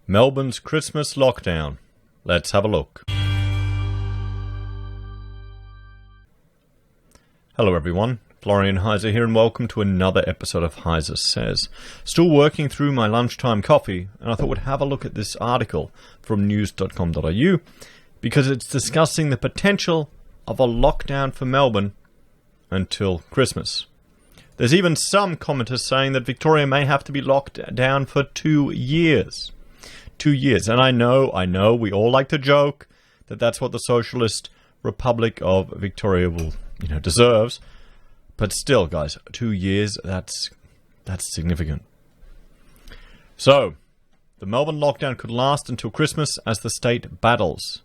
Melbourne's Christmas lockdown. Let's have a look. Hello everyone, Florian.Heise here and welcome to another episode of HeiseSays. Still working through my lunchtime coffee and I thought we'd have a look at this article from news.com.au because it's discussing the potential of a lockdown for Melbourne until Christmas. There's even some commenters saying that Victoria may have to be locked down for 2 years. 2 years. And I know, we all like to joke that that's what the Socialist Republic of Victoria deserves. But still, guys, 2 years, that's significant. So, the Melbourne lockdown could last until Christmas as the state battles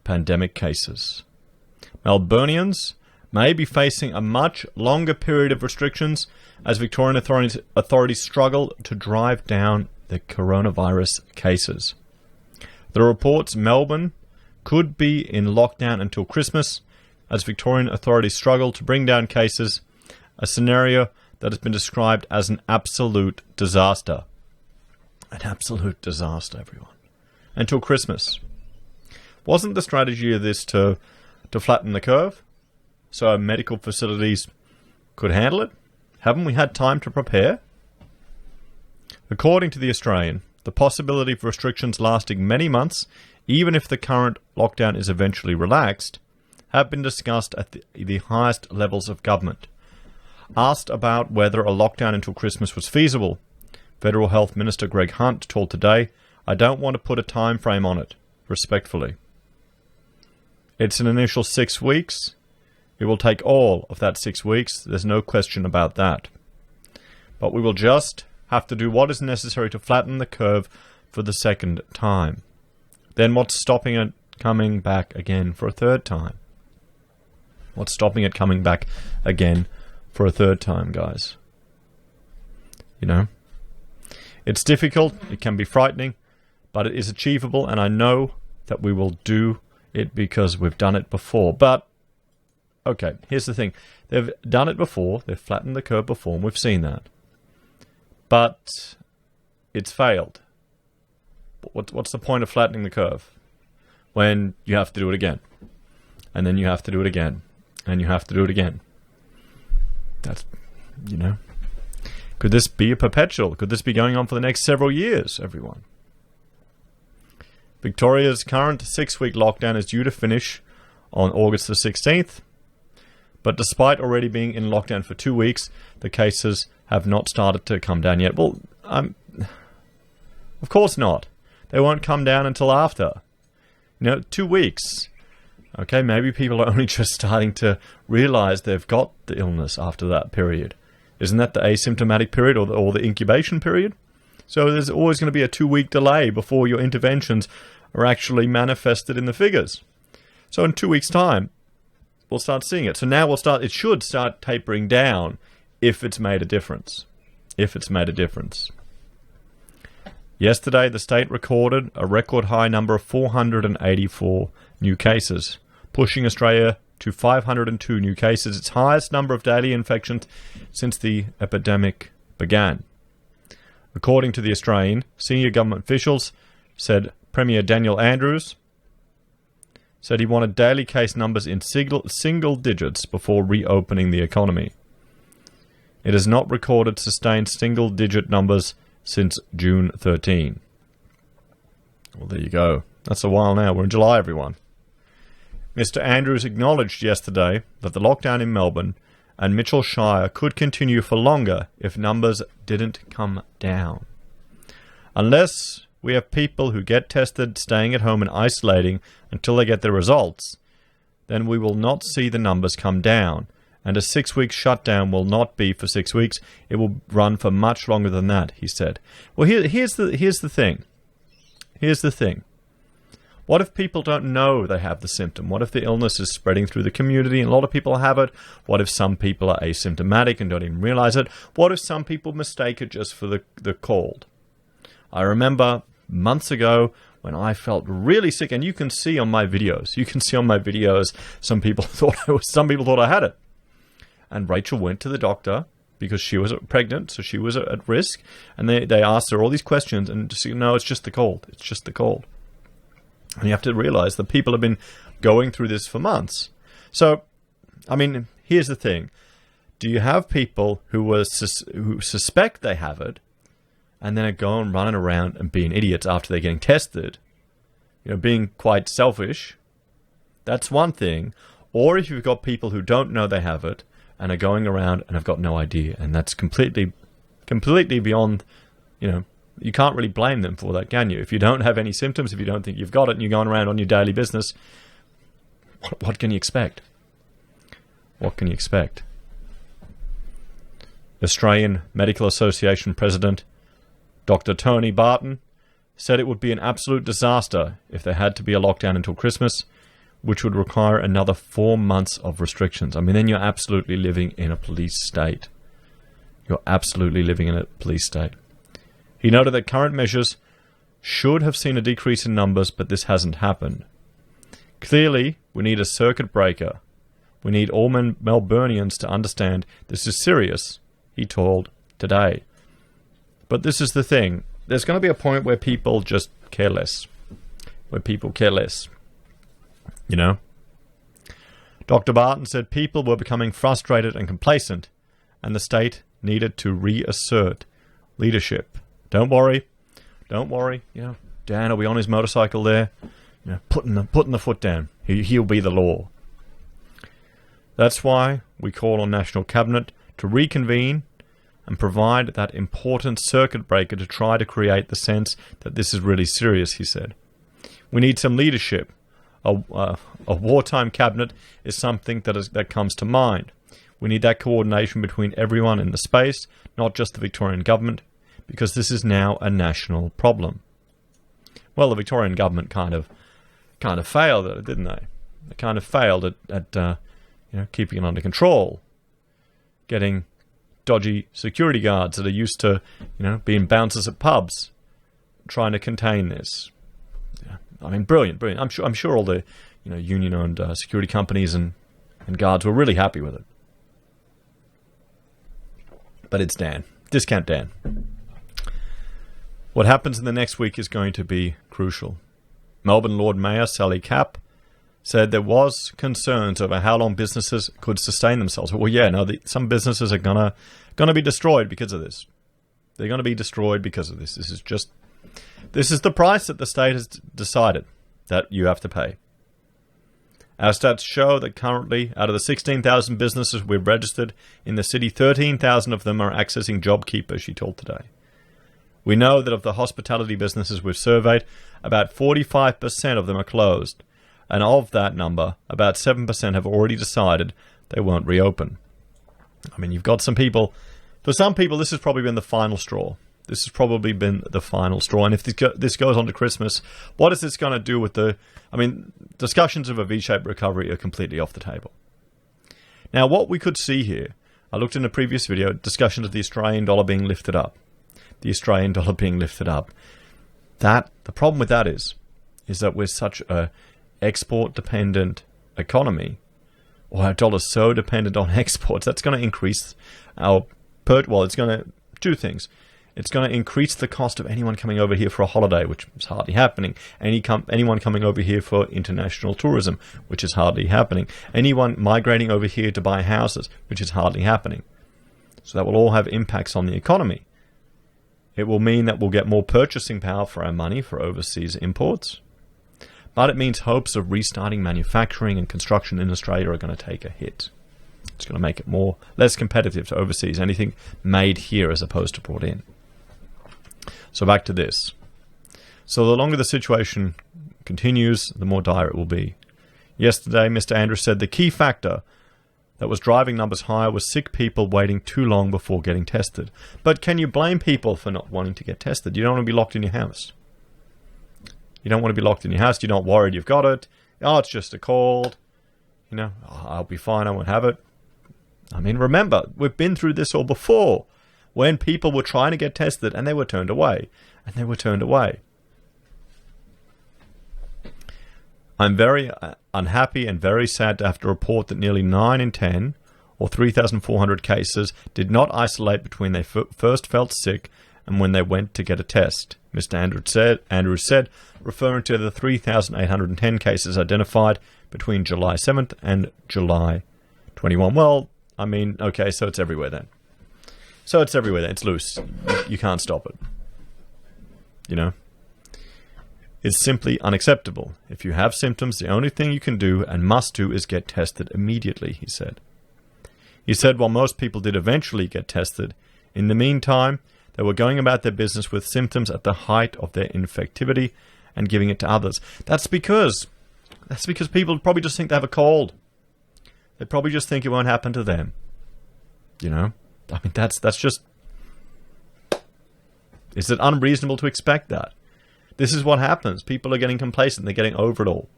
pandemic cases. Melburnians may be facing a much longer period of restrictions as Victorian authorities struggle to drive down the coronavirus cases. The reports Melbourne could be in lockdown until Christmas as Victorian authorities struggle to bring down cases, a scenario that has been described as an absolute disaster. An absolute disaster, everyone. Until Christmas. Wasn't the strategy of this to flatten the curve so medical facilities could handle it? Haven't we had time to prepare? According to The Australian, the possibility of restrictions lasting many months, even if the current lockdown is eventually relaxed, have been discussed at the highest levels of government. Asked about whether a lockdown until Christmas was feasible, Federal Health Minister Greg Hunt told Today, "I don't want to put a time frame on it, respectfully. It's an initial 6 weeks. It will take all of that 6 weeks. There's no question about that. But we will just have to do what is necessary to flatten the curve for the second time. Then what's stopping it coming back again for a third time? What's stopping it coming back again for a third time, guys? It's difficult, it can be frightening, but it is achievable, and I know that we will do it because we've done it before. But, okay, here's the thing. They've done it before, they've flattened the curve before, and we've seen that. But it's failed. What's the point of flattening the curve when you have to do it again? And then you have to do it again. And you have to do it again. That's, Could this be a perpetual? Could this be going on for the next several years, everyone? Victoria's current 6-week lockdown is due to finish on August the 16th. But despite already being in lockdown for 2 weeks, the cases have not started to come down yet. Well, of course not. They won't come down until after. 2 weeks. Okay, maybe people are only just starting to realize they've got the illness after that period. Isn't that the asymptomatic period or the incubation period? So there's always going to be a 2-week delay before your interventions are actually manifested in the figures. So in 2 weeks' time, we'll start seeing it. So now it should start tapering down if it's made a difference. If it's made a difference. Yesterday, the state recorded a record high number of 484 new cases, pushing Australia to 502 new cases, its highest number of daily infections since the epidemic began. According to The Australian, senior government officials said Premier Daniel Andrews said he wanted daily case numbers in single digits before reopening the economy. It has not recorded sustained single-digit numbers since June 13. Well, there you go. That's a while now. We're in July, everyone. Mr. Andrews acknowledged yesterday that the lockdown in Melbourne and Mitchell Shire could continue for longer if numbers didn't come down. Unless we have people who get tested staying at home and isolating until they get their results, then we will not see the numbers come down. And a 6-week shutdown will not be for 6 weeks. It will run for much longer than that, he said. Well, here's the thing. Here's the thing. What if people don't know they have the symptom? What if the illness is spreading through the community and a lot of people have it? What if some people are asymptomatic and don't even realize it? What if some people mistake it just for the cold? I remember months ago when I felt really sick, and you can see on my videos, some people thought I had it. And Rachel went to the doctor because she was pregnant, so she was at risk. And they asked her all these questions, and just, no, it's just the cold. It's just the cold. And you have to realize that people have been going through this for months. So, I mean, here's the thing. Do you have people who suspect they have it, and then are going running around and being idiots after they're getting tested, being quite selfish? That's one thing. Or if you've got people who don't know they have it and are going around and have got no idea, and that's completely beyond, you can't really blame them for that, can you? If you don't have any symptoms, if you don't think you've got it, and you're going around on your daily business, what can you expect? What can you expect? Australian Medical Association President Dr. Tony Barton said it would be an absolute disaster if there had to be a lockdown until Christmas, which would require another 4 months of restrictions. I mean, then you're absolutely living in a police state. You're absolutely living in a police state. He noted that current measures should have seen a decrease in numbers, but this hasn't happened. Clearly, we need a circuit breaker. We need all Melburnians to understand this is serious, he told Today. But this is the thing. There's going to be a point where people just care less. Dr. Barton said people were becoming frustrated and complacent, and the state needed to reassert leadership. Don't worry. Dan will be on his motorcycle there, putting the foot down. He'll be the law. That's why we call on National Cabinet to reconvene and provide that important circuit breaker to try to create the sense that this is really serious, he said. We need some leadership. A wartime cabinet is something that comes to mind. We need that coordination between everyone in the space, not just the Victorian government, because this is now a national problem. Well, the Victorian government kind of failed at it, didn't they? They kind of failed at keeping it under control, getting dodgy security guards that are used to, being bouncers at pubs, trying to contain this. I mean, brilliant. I'm sure all the, union-owned security companies and guards were really happy with it. But it's Dan. Discount Dan. What happens in the next week is going to be crucial. Melbourne Lord Mayor Sally Capp said there was concerns over how long businesses could sustain themselves. Well, yeah, no, some businesses are gonna be destroyed because of this. They're going to be destroyed because of this. This is the price that the state has decided that you have to pay. Our stats show that currently, out of the 16,000 businesses we've registered in the city, 13,000 of them are accessing JobKeeper, she told Today. We know that of the hospitality businesses we've surveyed, about 45% of them are closed. And of that number, about 7% have already decided they won't reopen. I mean, you've got some people. For some people, this has probably been the final straw. This has probably been the final straw. And if this goes on to Christmas, what is this going to do with discussions of a V-shaped recovery are completely off the table. Now, what we could see here, I looked in a previous video, discussions of the Australian dollar being lifted up. The Australian dollar being lifted up. The problem with that is that we're such a export-dependent economy, or our dollar's so dependent on exports, that's going to increase it's going to do things. It's going to increase the cost of anyone coming over here for a holiday, which is hardly happening. Anyone coming over here for international tourism, which is hardly happening. Anyone migrating over here to buy houses, which is hardly happening. So that will all have impacts on the economy. It will mean that we'll get more purchasing power for our money for overseas imports. But it means hopes of restarting manufacturing and construction in Australia are going to take a hit. It's going to make it less competitive to overseas, anything made here as opposed to brought in. So back to this. So the longer the situation continues, the more dire it will be. Yesterday, Mr. Andrews said the key factor that was driving numbers higher was sick people waiting too long before getting tested. But can you blame people for not wanting to get tested? You don't want to be locked in your house. You don't want to be locked in your house. You're not worried you've got it. Oh, it's just a cold. I'll be fine. I won't have it. I mean, remember, we've been through this all before when people were trying to get tested and they were turned away. I'm very unhappy and very sad to have to report that nearly 9 in 10, or 3,400 cases did not isolate between they first felt sick and when they went to get a test, Mr. Andrews said, referring to the 3,810 cases identified between July 7th and July 21. Well, I mean, okay, so it's everywhere then. So it's everywhere then. It's loose. You can't stop it. You know? It's simply unacceptable. If you have symptoms, the only thing you can do and must do is get tested immediately, he said. He said while most people did eventually get tested, in the meantime, they were going about their business with symptoms at the height of their infectivity and giving it to others. That's because people probably just think they have a cold. They probably just think it won't happen to them. You know? I mean, that's just... Is it unreasonable to expect that? This is what happens. People are getting complacent. They're getting over it all.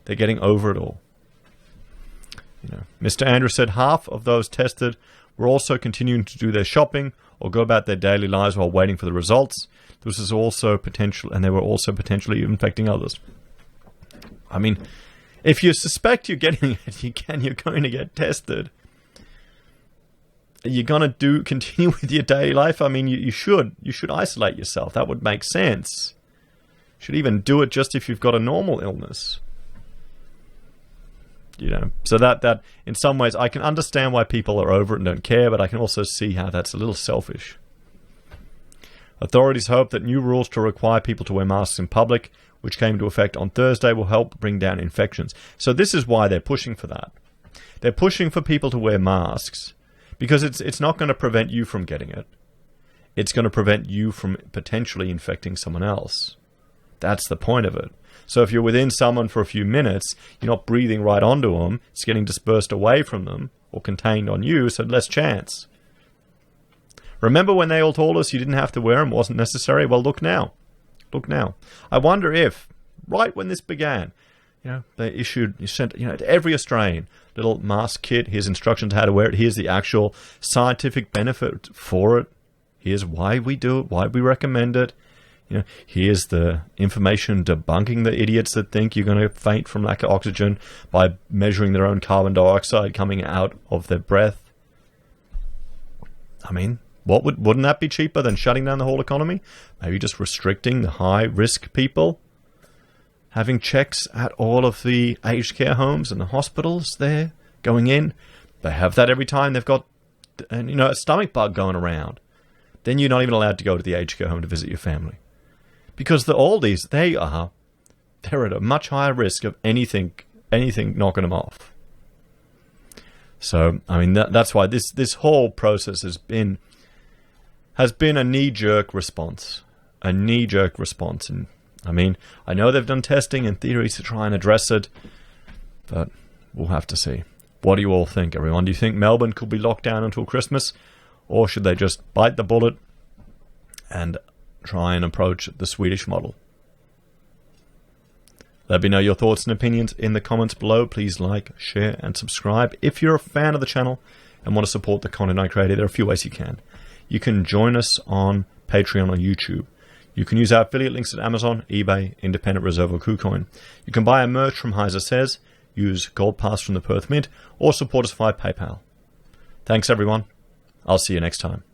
They're getting over it all. You know, Mr. Andrews said half of those tested were also continuing to do their shopping or go about their daily lives while waiting for the results. This is also potential, and they were also potentially infecting others. I mean, if you suspect you're getting it, you're going to get tested. You're going to continue with your daily life. I mean, you should isolate yourself. That would make sense. You should even do it just if you've got a normal illness. You know, so that in some ways I can understand why people are over it and don't care, but I can also see how that's a little selfish. Authorities hope that new rules to require people to wear masks in public, which came into effect on Thursday, will help bring down infections. So this is why they're pushing for that. They're pushing for people to wear masks because it's not going to prevent you from getting it. It's going to prevent you from potentially infecting someone else. That's the point of it. So if you're within someone for a few minutes, you're not breathing right onto them. It's getting dispersed away from them or contained on you, so less chance. Remember when they all told us you didn't have to wear them, wasn't necessary? Well, look now. Look now. I wonder if, right when this began, you know, they sent to every Australian little mask kit. Here's instructions how to wear it. Here's the actual scientific benefit for it. Here's why we do it, why we recommend it. You know, here's the information debunking the idiots that think you're going to faint from lack of oxygen by measuring their own carbon dioxide coming out of their breath. I mean, wouldn't that be cheaper than shutting down the whole economy? Maybe just restricting the high-risk people, having checks at all of the aged care homes and the hospitals there going in. They have that every time they've got, a stomach bug going around. Then you're not even allowed to go to the aged care home to visit your family. Because they're at a much higher risk of anything knocking them off. So, I mean, that's why this whole process has been a knee-jerk response. A knee-jerk response. And, I mean, I know they've done testing and theories to try and address it, but we'll have to see. What do you all think, everyone? Do you think Melbourne could be locked down until Christmas? Or should they just bite the bullet and try and approach the Swedish model? Let me know your thoughts and opinions in the comments below. Please like, share, and subscribe. If you're a fan of the channel and want to support the content I create, there are a few ways you can. You can join us on Patreon or YouTube. You can use our affiliate links at Amazon, eBay, Independent Reserve, or Kucoin. You can buy our merch from HeiseSays, use Gold Pass from the Perth Mint, or support us via PayPal. Thanks, everyone. I'll see you next time.